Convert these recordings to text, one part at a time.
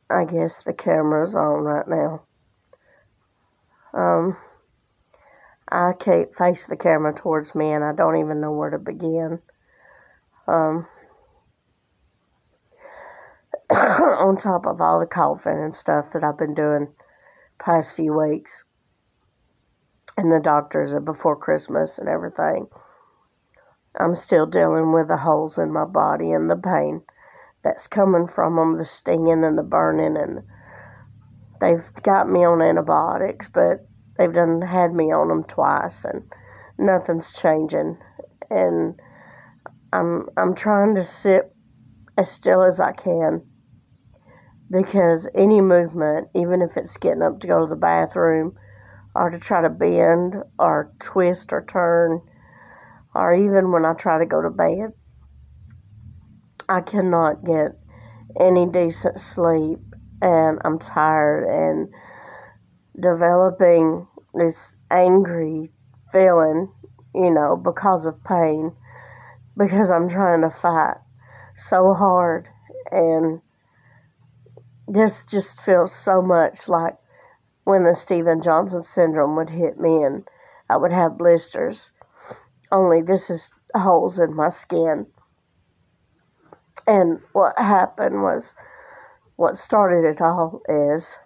I guess the camera's on right now. I can't face the camera towards me, and I don't even know where to begin. On top of all the coughing and stuff that I've been doing past few weeks, and the doctors before Christmas and everything, I'm still dealing with the holes in my body and the pain that's coming from them, the stinging and the burning, and they've got me on antibiotics, but they've had me on them twice, and nothing's changing. And I'm trying to sit as still as I can, because any movement, even if it's getting up to go to the bathroom, or to try to bend, or twist, or turn, or even when I try to go to bed, I cannot get any decent sleep, and I'm tired and developing this angry feeling, because of pain, because I'm trying to fight so hard, and this just feels so much like when the Stevens-Johnson syndrome would hit me and I would have blisters, only this is holes in my skin. And what happened was, what started it all is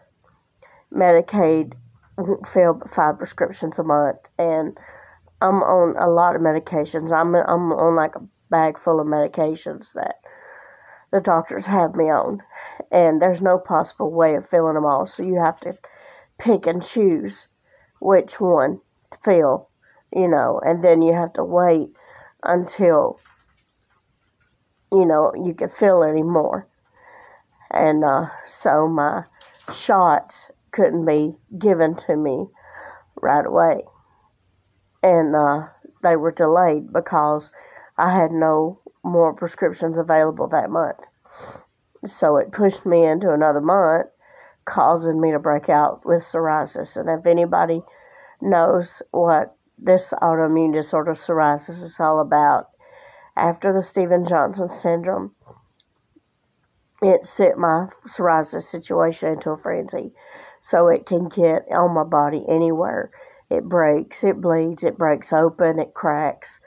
Medicaid won't fill but 5 prescriptions a month, and I'm on a lot of medications. I'm on like a bag full of medications that the doctors have me on, and there's no possible way of filling them all, so you have to pick and choose which one to fill, and then you have to wait until, you can fill any more. And so my shots couldn't be given to me right away. And they were delayed because I had no more prescriptions available that month. So it pushed me into another month, causing me to break out with psoriasis. And if anybody knows what this autoimmune disorder psoriasis is all about, after the Stevens-Johnson syndrome, it sent my psoriasis situation into a frenzy. So it can get on my body anywhere. It breaks, it bleeds, it breaks open, it cracks.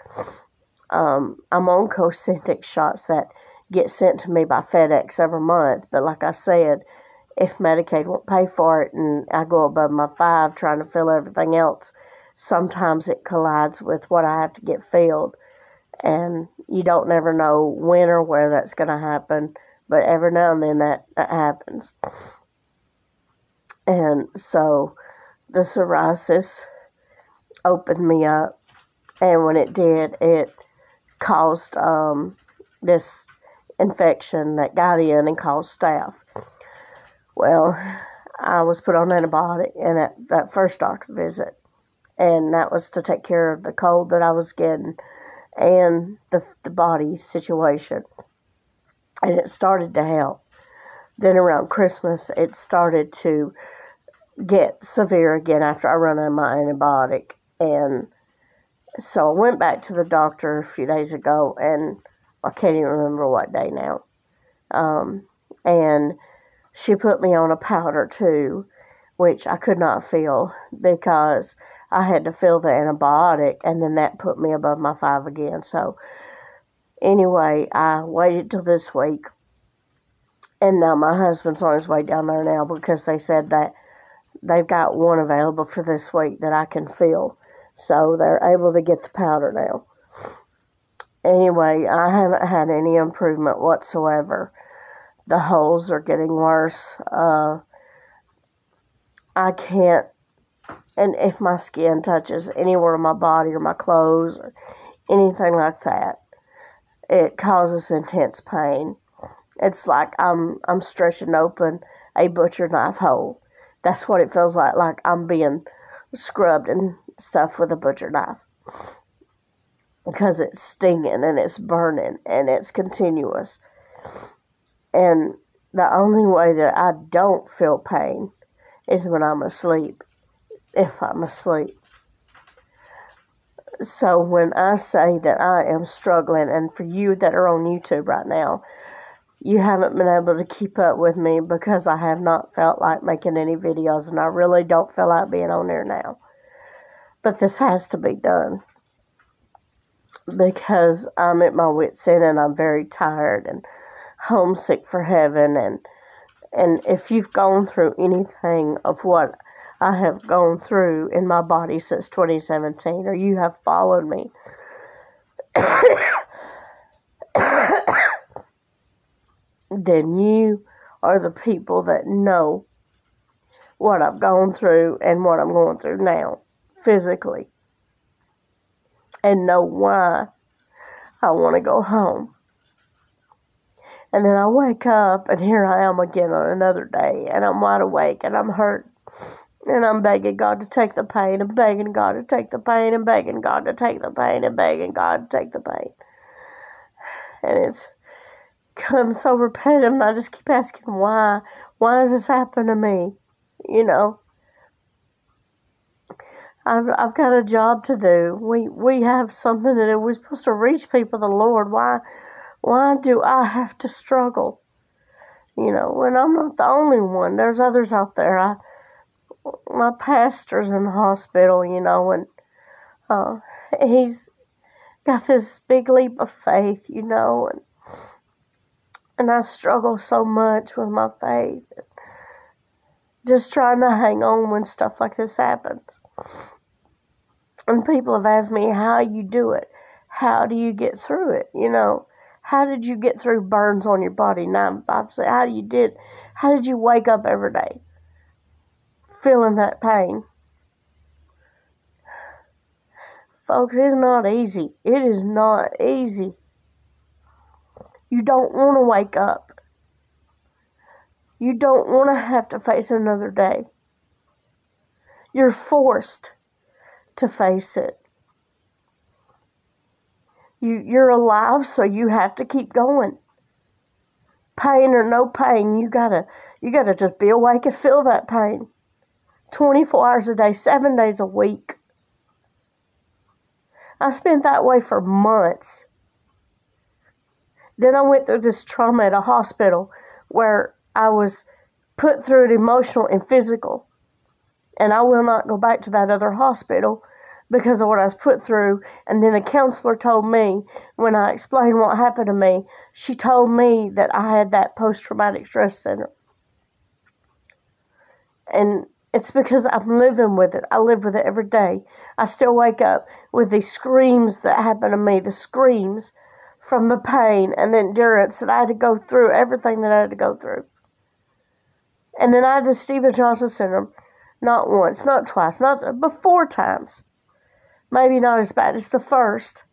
I'm on Cosentyx shots that get sent to me by FedEx every month. But like I said, if Medicaid won't pay for it and I go above my 5 trying to fill everything else, sometimes it collides with what I have to get filled. And you don't never know when or where that's going to happen. But every now and then that happens. And so the psoriasis opened me up. And when it did, it caused this infection that got in and caused staph. Well, I was put on antibiotic in that first doctor visit. And that was to take care of the cold that I was getting and the body situation. And it started to help. Then around Christmas, it started to get severe again after I run out of my antibiotic. And so I went back to the doctor a few days ago, and I can't even remember what day now. And she put me on a powder too, which I could not feel because I had to fill the antibiotic, and then that put me above my 5 again. So anyway, I waited till this week, and now my husband's on his way down there now because they said that they've got one available for this week that I can fill. So they're able to get the powder now. Anyway, I haven't had any improvement whatsoever. The holes are getting worse. I can't, and if my skin touches anywhere on my body or my clothes or anything like that, it causes intense pain. It's like I'm stretching open a butcher knife hole. That's what it feels like I'm being scrubbed and stuff with a butcher knife. Because it's stinging and it's burning and it's continuous. And the only way that I don't feel pain is when I'm asleep, if I'm asleep. So when I say that I am struggling, and for you that are on YouTube right now, you haven't been able to keep up with me because I have not felt like making any videos, and I really don't feel like being on there now. But this has to be done because I'm at my wit's end and I'm very tired and homesick for heaven. And if you've gone through anything of what I have gone through in my body since 2017, or you have followed me, then you are the people that know what I've gone through and what I'm going through now, physically, and know why I want to go home. And then I wake up, and here I am again on another day, and I'm wide awake, and I'm hurt, and I'm begging God to take the pain, and begging God to take the pain, and begging God to take the pain, and begging God to take the pain. And it's become so repetitive, and I just keep asking, why? Why has this happened to me? You know, I've got a job to do. We have something to do. We're supposed to reach people the Lord. Why do I have to struggle? You know, and I'm not the only one. There's others out there. My pastor's in the hospital, you know, and he's got this big leap of faith, you know, and I struggle so much with my faith. Just trying to hang on when stuff like this happens. And people have asked me how you do it. How do you get through it? You know, how did you get through burns on your body? Now, I'm saying, how did you wake up every day feeling that pain? Folks, it's not easy. It is not easy. You don't want to wake up. You don't want to have to face another day. You're forced to face it. You're alive, so you have to keep going. Pain or no pain, you gotta just be awake and feel that pain. 24 hours a day, 7 days a week. I spent that way for months. Then I went through this trauma at a hospital where I was put through it emotional and physical. And I will not go back to that other hospital because of what I was put through. And then a counselor told me, when I explained what happened to me, she told me that I had that post-traumatic stress syndrome. And it's because I'm living with it. I live with it every day. I still wake up with these screams that happen to me, the screams from the pain and the endurance that I had to go through, everything that I had to go through. And then I had the Stevens-Johnson syndrome, not once, not twice, but 4 times. Maybe not as bad as the first.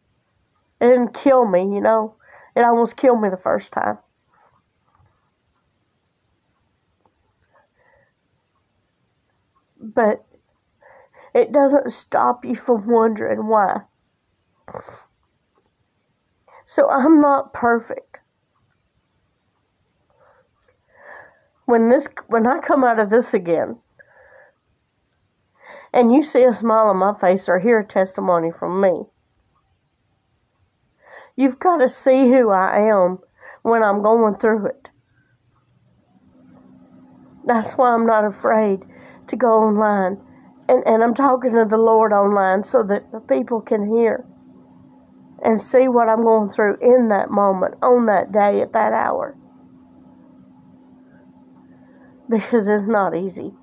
It didn't kill me, you know. It almost killed me the first time. But it doesn't stop you from wondering why. So I'm not perfect. When I come out of this again, and you see a smile on my face or hear a testimony from me, you've got to see who I am when I'm going through it. That's why I'm not afraid to go online. And I'm talking to the Lord online so that the people can hear and see what I'm going through in that moment, on that day, at that hour. Because it's not easy.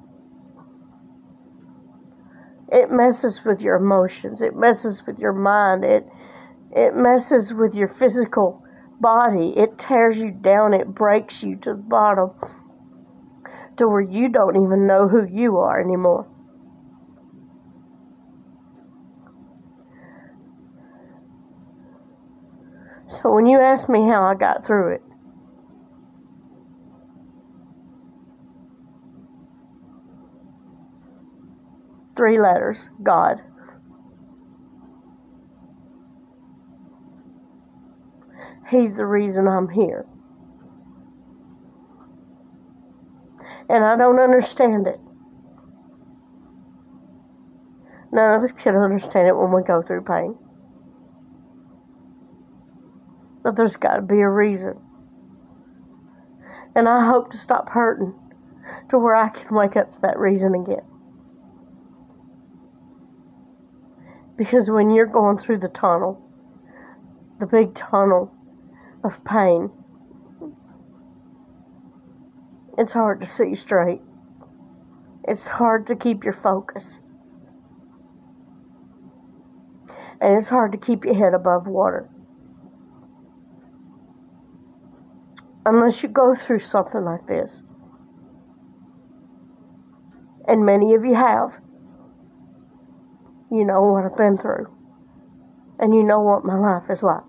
It messes with your emotions. It messes with your mind. It messes with your physical body. It tears you down. It breaks you to the bottom to where you don't even know who you are anymore. So when you ask me how I got through it, three letters, God. He's the reason I'm here. And I don't understand it. None of us can understand it when we go through pain. But there's got to be a reason. And I hope to stop hurting to where I can wake up to that reason again. Because when you're going through the tunnel, the big tunnel of pain, it's hard to see straight. It's hard to keep your focus. And it's hard to keep your head above water. Unless you go through something like this. And many of you have. You know what I've been through. And you know what my life is like.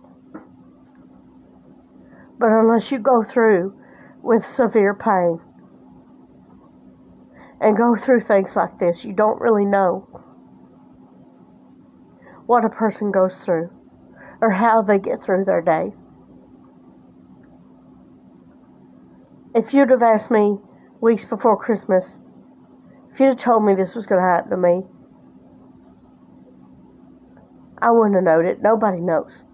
But unless you go through with severe pain and go through things like this, you don't really know what a person goes through or how they get through their day. If you'd have asked me weeks before Christmas, if you'd have told me this was going to happen to me, I wouldn't have known it. Nobody knows.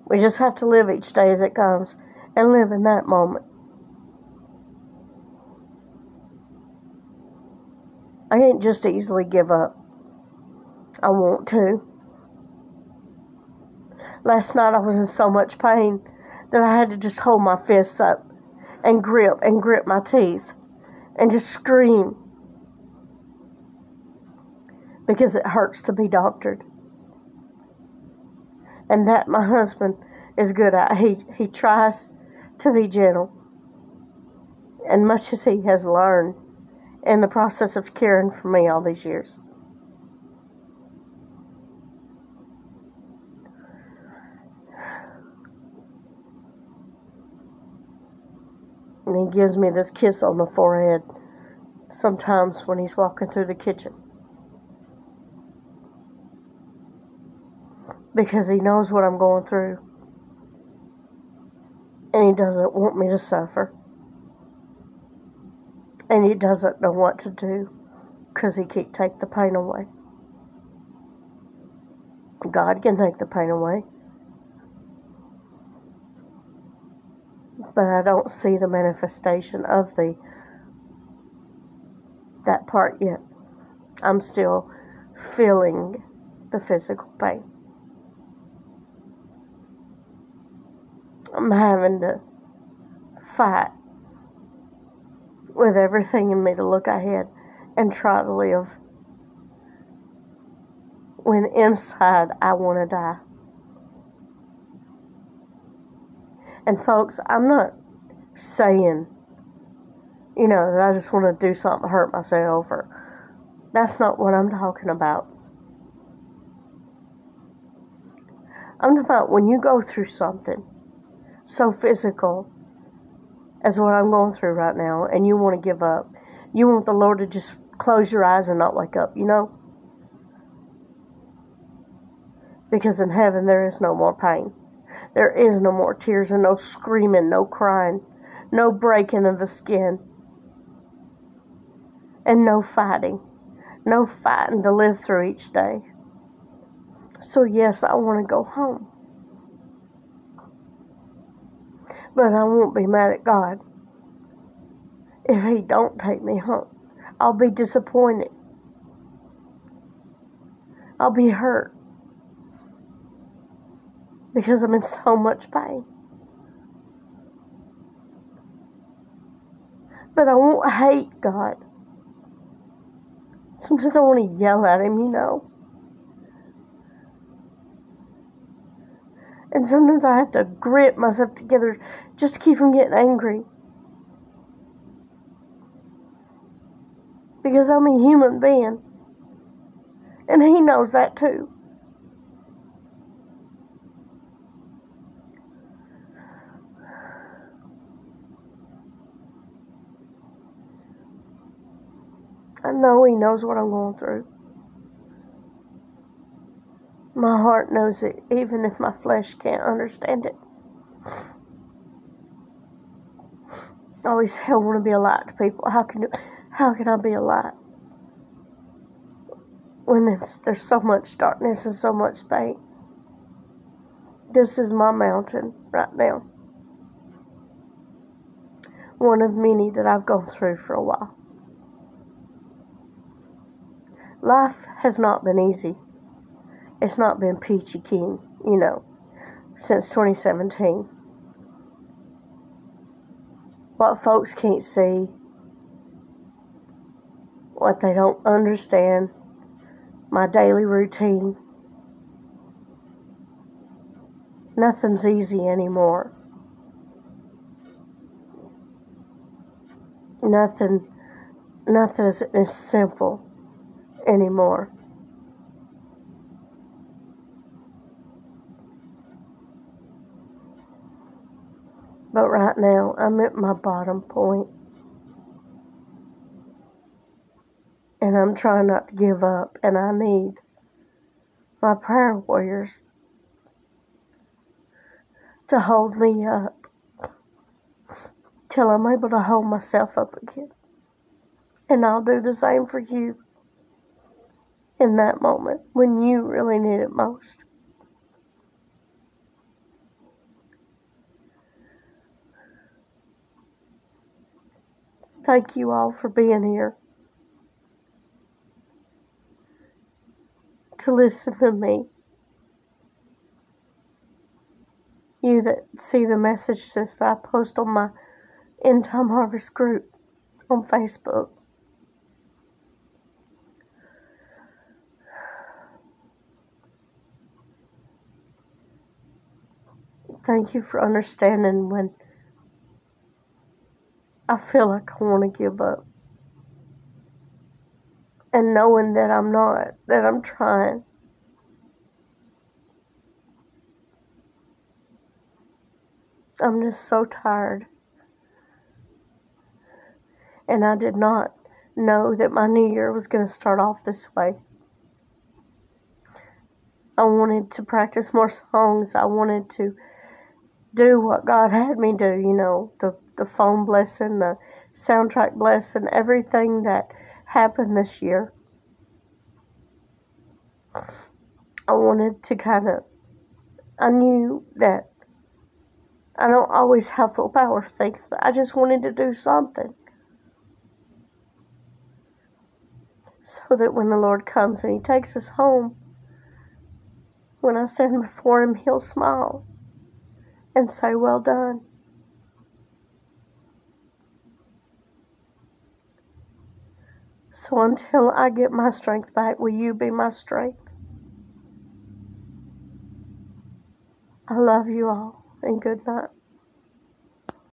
We just have to live each day as it comes and live in that moment. I can't just easily give up. I want to. Last night I was in so much pain that I had to just hold my fists up and grip my teeth and just scream because it hurts to be doctored. And that my husband is good at. He tries to be gentle. And much as he has learned in the process of caring for me all these years. And he gives me this kiss on the forehead sometimes when he's walking through the kitchen. Because he knows what I'm going through. And he doesn't want me to suffer. And he doesn't know what to do because he can't take the pain away. God can take the pain away. But I don't see the manifestation of that part yet. I'm still feeling the physical pain. I'm having to fight with everything in me to look ahead and try to live when inside I want to die. And folks, I'm not saying, that I just want to do something to hurt myself, or that's not what I'm talking about. I'm talking about when you go through something so physical as what I'm going through right now, and you want to give up. You want the Lord to just close your eyes and not wake up, Because in heaven there is no more pain. There is no more tears and no screaming, no crying, no breaking of the skin, and no fighting to live through each day. So yes, I want to go home. But I won't be mad at God if He don't take me home. I'll be disappointed. I'll be hurt because I'm in so much pain. But I won't hate God. Sometimes I want to yell at Him, And sometimes I have to grit myself together just to keep from getting angry. Because I'm a human being. And He knows that too. I know He knows what I'm going through. My heart knows it, even if my flesh can't understand it. I always want to be a light to people. How can I be a light when there's so much darkness and so much pain? This is my mountain right now. one of many that I've gone through for a while. Life has not been easy. It's not been peachy keen, since 2017. What folks can't see, what they don't understand, my daily routine. Nothing's easy anymore. Nothing is simple anymore. But right now, I'm at my bottom point. And I'm trying not to give up. And I need my prayer warriors to hold me up till I'm able to hold myself up again. And I'll do the same for you in that moment when you really need it most. Thank you all for being here to listen to me. You that see the messages that I post on my End Time Harvest group on Facebook. Thank you for understanding when I feel like I want to give up. And knowing that I'm not, that I'm trying. I'm just so tired. And I did not know that my new year was going to start off this way. I wanted to practice more songs. I wanted to do what God had me do, the phone blessing, the soundtrack blessing, everything that happened this year. I wanted to I knew that I don't always have full power of things, but I just wanted to do something. So that when the Lord comes and He takes us home, when I stand before Him, He'll smile and say, well done. So until I get my strength back, will you be my strength? I love you all, and good night.